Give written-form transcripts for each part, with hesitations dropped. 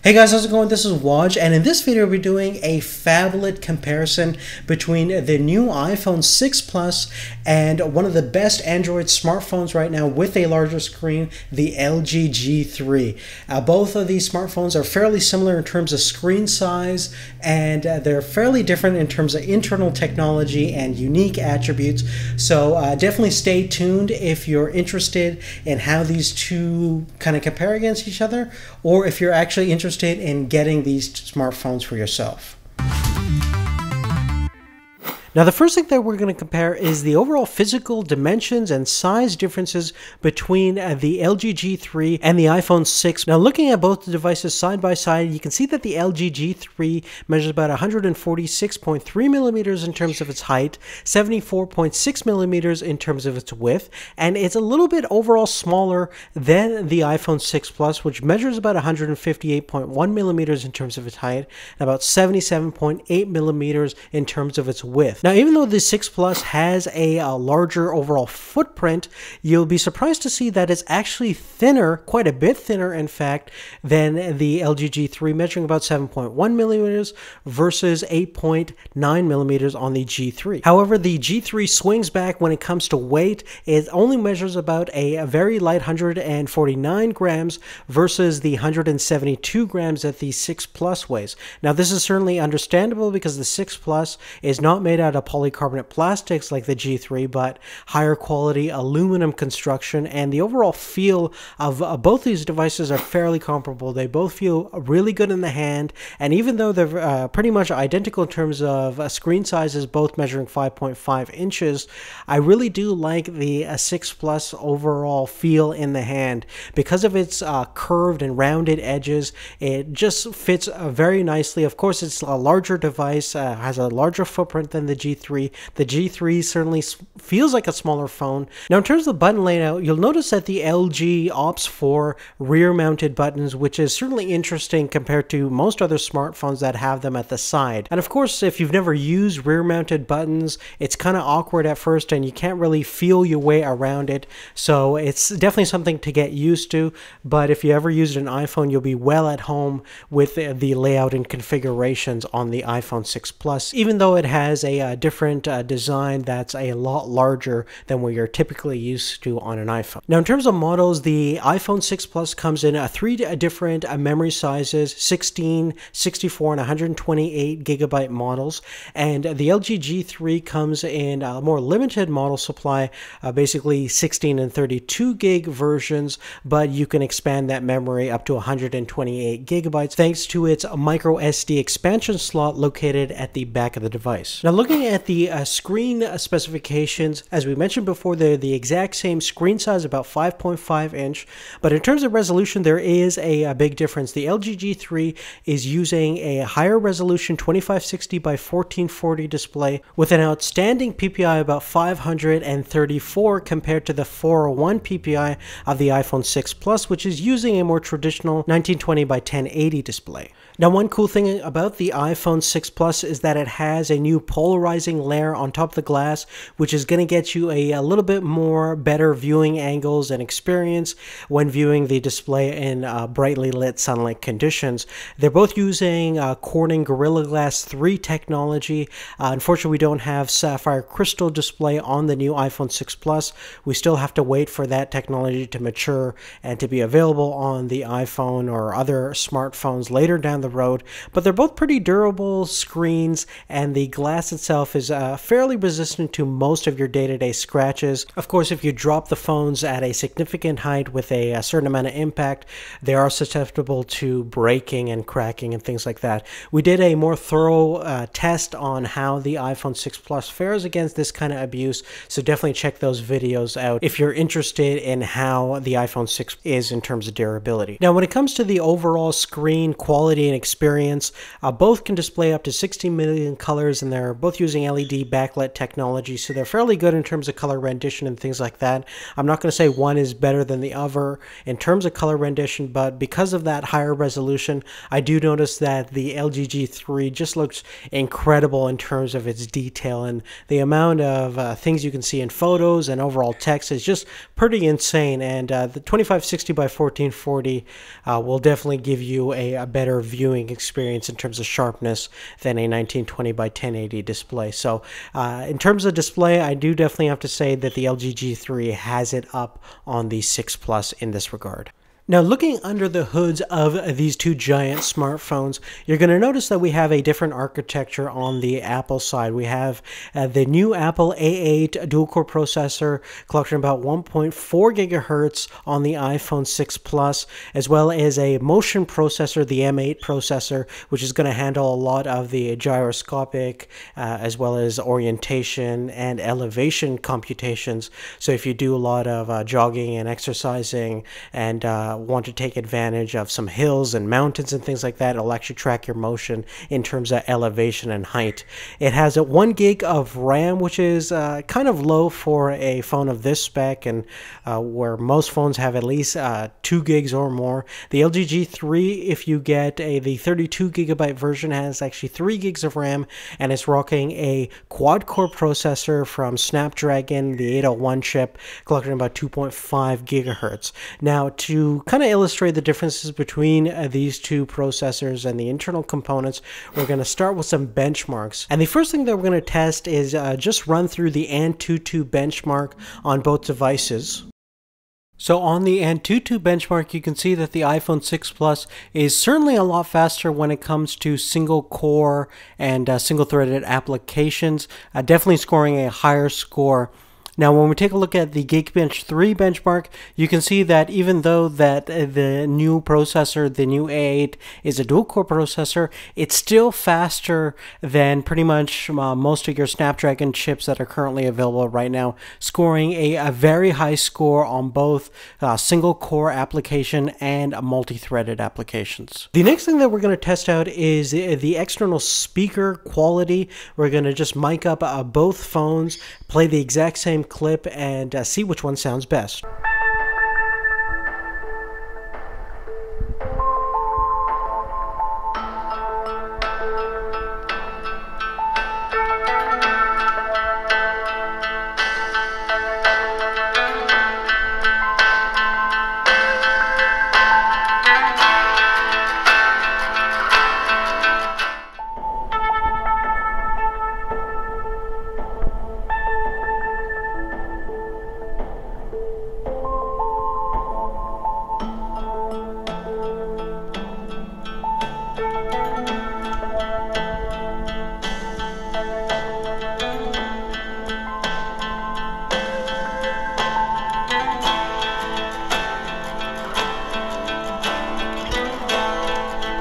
Hey guys, how's it going? This is Waj, and in this video we're doing a phablet comparison between the new iPhone 6 Plus and one of the best Android smartphones right now with a larger screen, the LG G3. Both of these smartphones are fairly similar in terms of screen size, and they're fairly different in terms of internal technology and unique attributes. So definitely stay tuned if you're interested in how these two kind of compare against each other, or if you're actually interested in getting these smartphones for yourself. Now, the first thing that we're going to compare is the overall physical dimensions and size differences between the LG G3 and the iPhone 6. Now, looking at both the devices side by side, you can see that the LG G3 measures about 146.3 millimeters in terms of its height, 74.6 millimeters in terms of its width, and it's a little bit overall smaller than the iPhone 6 Plus, which measures about 158.1 millimeters in terms of its height, and about 77.8 millimeters in terms of its width. Now, even though the 6 Plus has a larger overall footprint, you'll be surprised to see that it's actually thinner, quite a bit thinner, in fact, than the LG G3, measuring about 7.1 millimeters versus 8.9 millimeters on the G3. However, the G3 swings back when it comes to weight. It only measures about a very light 149 grams versus the 172 grams that the 6 Plus weighs. Now, this is certainly understandable because the 6 Plus is not made out of polycarbonate plastics like the G3, but higher quality aluminum construction, and the overall feel of both these devices are fairly comparable. They both feel really good in the hand, and even though they're pretty much identical in terms of screen sizes, both measuring 5.5 inches, I really do like the 6 Plus overall feel in the hand. Because of its curved and rounded edges, it just fits very nicely. Of course, it's a larger device, has a larger footprint than the G3. The G3 certainly feels like a smaller phone. Now, in terms of the button layout, you'll notice that the LG opts for rear-mounted buttons, which is certainly interesting compared to most other smartphones that have them at the side. And of course, if you've never used rear-mounted buttons, it's kind of awkward at first and you can't really feel your way around it. So it's definitely something to get used to. But if you ever used an iPhone, you'll be well at home with the layout and configurations on the iPhone 6 Plus, even though it has a different design that's a lot larger than what you're typically used to on an iPhone. Now, in terms of models, the iPhone 6 Plus comes in 3 different memory sizes, 16, 64, and 128 gigabyte models, and the LG G3 comes in a more limited model supply, basically 16 and 32 gig versions, but you can expand that memory up to 128 gigabytes thanks to its micro SD expansion slot located at the back of the device. Now, looking at the screen specifications, as we mentioned before, they're the exact same screen size, about 5.5 inch, but in terms of resolution, there is a big difference. The LG G3 is using a higher resolution 2560 by 1440 display with an outstanding PPI about 534 compared to the 401 PPI of the iPhone 6 Plus, which is using a more traditional 1920 by 1080 display. Now, one cool thing about the iPhone 6 Plus is that it has a new polarizing layer on top of the glass, which is going to get you a little bit more better viewing angles and experience when viewing the display in brightly lit sunlight conditions. They're both using Corning Gorilla Glass 3 technology. Unfortunately, we don't have sapphire crystal display on the new iPhone 6 Plus. We still have to wait for that technology to mature and to be available on the iPhone or other smartphones later down the road, but they're both pretty durable screens, and the glass itself is fairly resistant to most of your day-to-day scratches. Of course, if you drop the phones at a significant height with a certain amount of impact, they are susceptible to breaking and cracking and things like that. We did a more thorough test on how the iPhone 6 Plus fares against this kind of abuse, so definitely check those videos out if you're interested in how the iPhone 6 is in terms of durability. Now, when it comes to the overall screen quality and experience, both can display up to 60 million colors, and they're both using LED backlit technology, so they're fairly good in terms of color rendition and things like that. I'm not going to say one is better than the other in terms of color rendition, but because of that higher resolution, I do notice that the LG G3 just looks incredible in terms of its detail, and the amount of things you can see in photos and overall text is just pretty insane. And the 2560 by 1440 will definitely give you a better viewing experience in terms of sharpness than a 1920 by 1080 display. So in terms of display, I do definitely have to say that the LG G3 has it up on the 6 Plus in this regard. Now, looking under the hoods of these two giant smartphones, you're going to notice that we have a different architecture on the Apple side. We have the new Apple A8 dual-core processor clocking about 1.4 gigahertz on the iPhone 6 Plus, as well as a motion processor, the M8 processor, which is going to handle a lot of the gyroscopic as well as orientation and elevation computations. So if you do a lot of jogging and exercising and want to take advantage of some hills and mountains and things like that, it'll actually track your motion in terms of elevation and height. It has a 1 gig of RAM, which is kind of low for a phone of this spec, and where most phones have at least 2 gigs or more. The LG G3, if you get the 32 gigabyte version, has actually 3 gigs of RAM, and it's rocking a quad-core processor from Snapdragon, the 801 chip, clocking about 2.5 gigahertz. Now, to kind of illustrate the differences between these two processors and the internal components, we're going to start with some benchmarks. And the first thing that we're going to test is just run through the Antutu benchmark on both devices. So on the Antutu benchmark, you can see that the iPhone 6 Plus is certainly a lot faster when it comes to single core and single threaded applications, definitely scoring a higher score. Now, when we take a look at the Geekbench 3 benchmark, you can see that even though that the new processor, the new A8, is a dual-core processor, it's still faster than pretty much most of your Snapdragon chips that are currently available right now, scoring a very high score on both single-core application and multi-threaded applications. The next thing that we're going to test out is the external speaker quality. We're going to just mic up both phones, play the exact same clip, and see which one sounds best.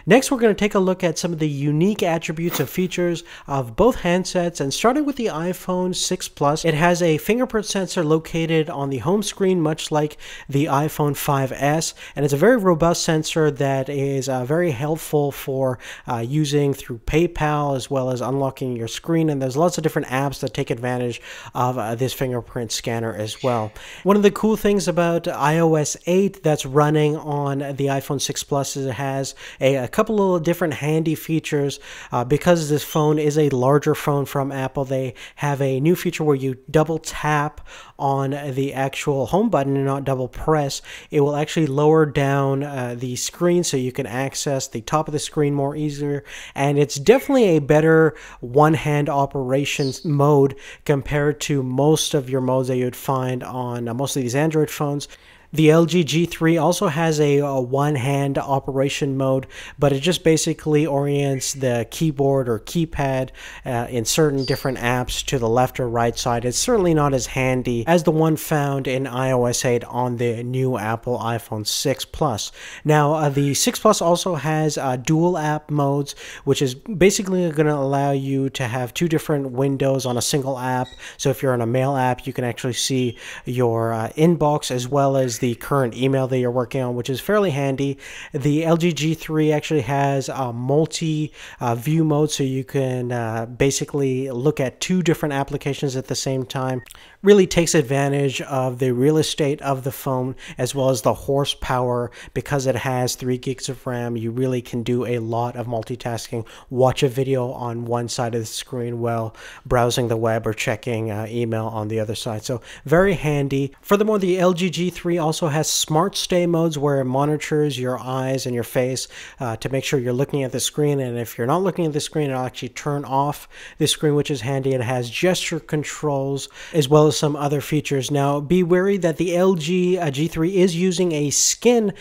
Next, we're going to take a look at some of the unique attributes and features of both handsets, and starting with the iPhone 6 Plus, it has a fingerprint sensor located on the home screen, much like the iPhone 5S, and it's a very robust sensor that is very helpful for using through PayPal as well as unlocking your screen, and there's lots of different apps that take advantage of this fingerprint scanner as well. One of the cool things about iOS 8 that's running on the iPhone 6 Plus is it has a couple of different handy features. Because this phone is a larger phone from Apple, they have a new feature where you double tap on the actual home button and not double press. It will actually lower down the screen so you can access the top of the screen more easier, and it's definitely a better one-hand operation mode compared to most of your modes that you would find on most of these Android phones. The LG G3 also has a one-hand operation mode, but it just basically orients the keyboard or keypad in certain different apps to the left or right side. It's certainly not as handy as the one found in iOS 8 on the new Apple iPhone 6 Plus. Now, the 6 Plus also has dual app modes, which is basically going to allow you to have two different windows on a single app. So if you're on a mail app, you can actually see your inbox as well as the current email that you're working on, which is fairly handy. The LG G3 actually has a multi-view mode, so you can basically look at 2 different applications at the same time. Really takes advantage of the real estate of the phone as well as the horsepower. Because it has 3 gigs of RAM, you really can do a lot of multitasking. Watch a video on one side of the screen while browsing the web or checking email on the other side. So very handy. Furthermore, the LG G3 also has smart stay modes where it monitors your eyes and your face to make sure you're looking at the screen. And if you're not looking at the screen, it'll actually turn off the screen, which is handy. It has gesture controls as well as some other features. Now, be wary that the LG G3 is using a skin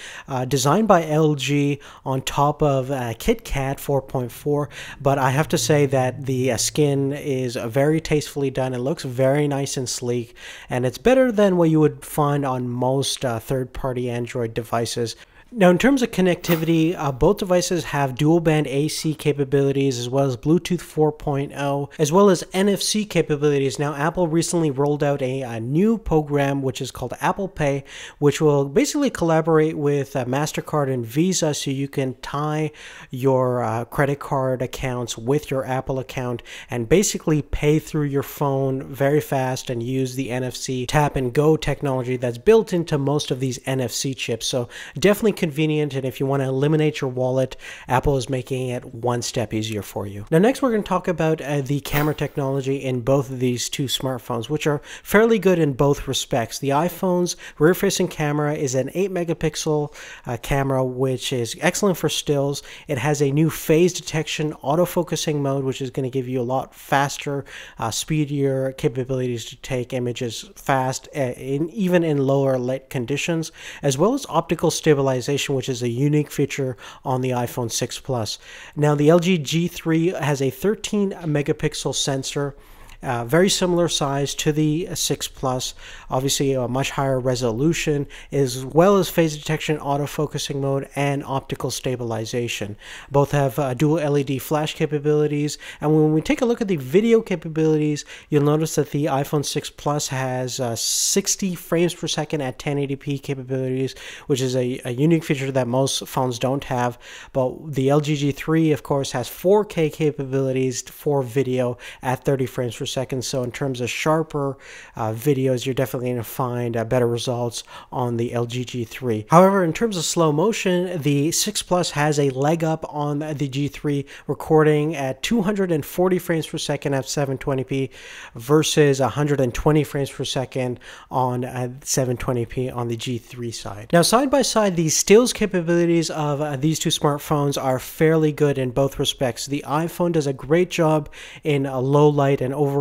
designed by LG on top of KitKat 4.4, but I have to say that the skin is very tastefully done. It looks very nice and sleek, and it's better than what you would find on most third-party Android devices. Now, in terms of connectivity, both devices have dual-band AC capabilities as well as Bluetooth 4.0, as well as NFC capabilities. Now, Apple recently rolled out a new program which is called Apple Pay, which will basically collaborate with MasterCard and Visa, so you can tie your credit card accounts with your Apple account and basically pay through your phone very fast and use the NFC tap and go technology that's built into most of these NFC chips. So definitely convenient, and if you want to eliminate your wallet, Apple is making it one step easier for you. Now, next we're going to talk about the camera technology in both of these 2 smartphones, which are fairly good in both respects. The iPhone's rear-facing camera is an 8-megapixel camera, which is excellent for stills. It has a new phase detection autofocusing mode, which is going to give you a lot faster, speedier capabilities to take images fast, even in lower light conditions, as well as optical stabilization, which is a unique feature on the iPhone 6 Plus. Now, the LG G3 has a 13 megapixel sensor, very similar size to the 6 Plus, obviously a much higher resolution, as well as phase detection, autofocusing mode, and optical stabilization. Both have dual LED flash capabilities, and when we take a look at the video capabilities, you'll notice that the iPhone 6 Plus has 60 frames per second at 1080p capabilities, which is a unique feature that most phones don't have. But the LG G3, of course, has 4K capabilities for video at 30 frames per second. So in terms of sharper videos, you're definitely going to find better results on the LG G3. However, in terms of slow motion, the 6 Plus has a leg up on the G3, recording at 240 frames per second at 720p versus 120 frames per second on 720p on the G3 side. Now, side by side, the stills capabilities of these 2 smartphones are fairly good in both respects. The iPhone does a great job in low light and overall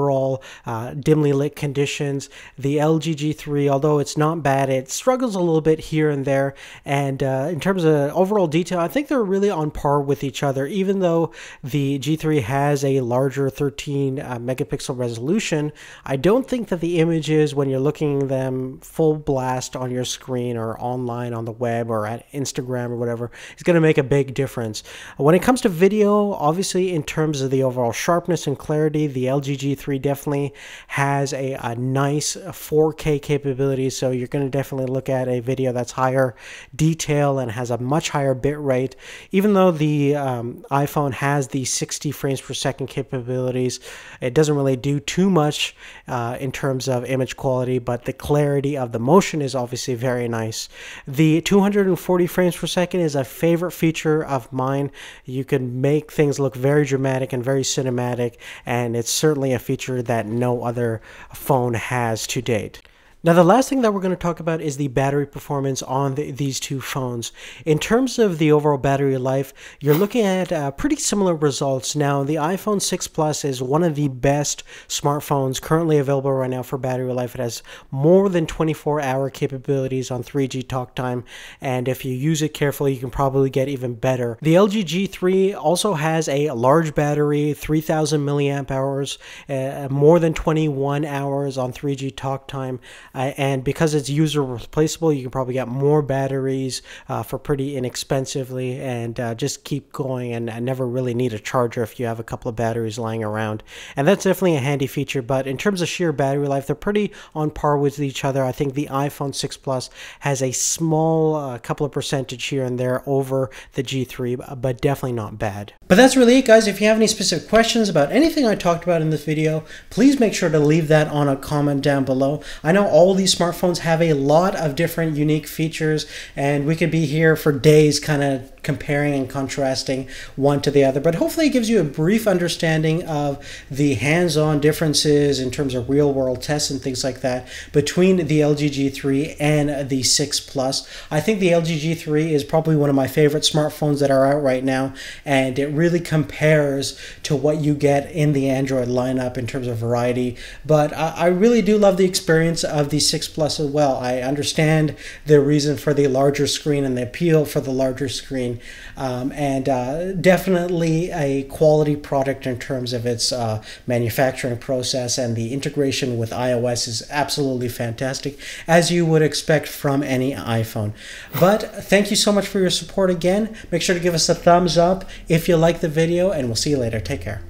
dimly lit conditions. The LG G3, although it's not bad, it struggles a little bit here and there. And in terms of overall detail, I think they're really on par with each other. Even though the G3 has a larger 13 megapixel resolution, I don't think that the images, when you're looking at them full blast on your screen or online on the web or at Instagram or whatever, is going to make a big difference. When it comes to video, obviously in terms of the overall sharpness and clarity, the LG G3 definitely has a nice 4K capability, so you're going to definitely look at a video that's higher detail and has a much higher bit rate. Even though the iPhone has the 60 frames per second capabilities, it doesn't really do too much in terms of image quality, but the clarity of the motion is obviously very nice. The 240 frames per second is a favorite feature of mine. You can make things look very dramatic and very cinematic, and it's certainly a feature that no other phone has to date. Now, the last thing that we're going to talk about is the battery performance on these 2 phones. In terms of the overall battery life, you're looking at pretty similar results. Now, the iPhone 6 Plus is one of the best smartphones currently available right now for battery life. It has more than 24-hour capabilities on 3G talk time, and if you use it carefully, you can probably get even better. The LG G3 also has a large battery, 3,000 milliamp hours, more than 21 hours on 3G talk time. and because it's user replaceable, you can probably get more batteries for pretty inexpensively, and just keep going and never really need a charger if you have a couple of batteries lying around. And that's definitely a handy feature, but in terms of sheer battery life, they're pretty on par with each other. I think the iPhone 6 Plus has a small couple of percentage here and there over the G3, but definitely not bad. But that's really it, guys. If you have any specific questions about anything I talked about in this video, please make sure to leave that on a comment down below. I know all these smartphones have a lot of different unique features, and we could be here for days kind of comparing and contrasting one to the other, but hopefully it gives you a brief understanding of the hands-on differences in terms of real-world tests and things like that between the LG G3 and the 6 Plus. I think the LG G3 is probably one of my favorite smartphones that are out right now, and it really compares to what you get in the Android lineup in terms of variety. But I really do love the experience of the 6 Plus as well. I understand the reason for the larger screen and the appeal for the larger screen. And definitely a quality product in terms of its manufacturing process, and the integration with iOS is absolutely fantastic, as you would expect from any iPhone. But thank you so much for your support again. Make sure to give us a thumbs up if you like the video, and we'll see you later. Take care.